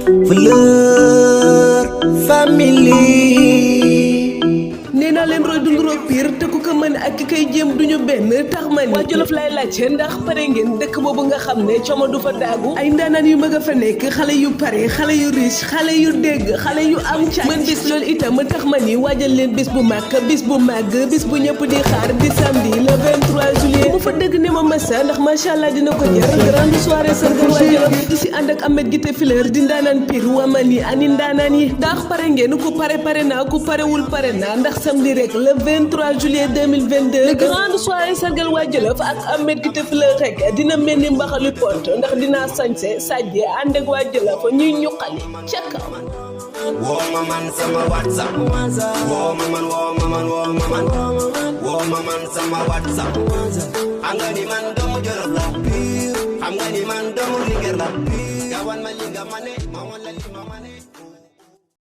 Fleur family. nee naa leen roy dunduroo pire te ku ko mën ak ki koy jéem duñu benn tax ma ni waa Jolof lay laajte ndax pare ngeen dëkk boobu nga xam ne coomo du fa daagu ay ndaanaan yu mag a fa nekk xale yu pare xale yu riche xale yu dégg xale yu am càcc mën bis loolu itam tax ma ni waajal leen bis bu mag bis bu màgg bis bu ñëpp di xaar di samedi le 23 juillet mu fa dëgg ne ma massa ndax macha allah dina ko jar grande soirée sargal waa Jolof di si ànd ak Ahmed Guité Fleur di ndaanaan pire waa man yi ani ndaanaan yi ndax pare ngeen ku pare naa ku parewul pare naa ndax samedi rek le 23 juillet 2022 le grande soirée sargal waa Jolof ak Ahmed Guité Fleur rek dina mel ni mbaxalu pont ndax dinaa sañse sajje ànd ak waa Jolof ñuy ñuqali ca kaw. Woo ma man sama WhatsApp. Woo ma man sama WhatsApp. Xam nga ni man doomu Jolof la. Xam nga ni man doomu Linguère la. Gawan ma li nga ma ne ma wan la li ma ma ne.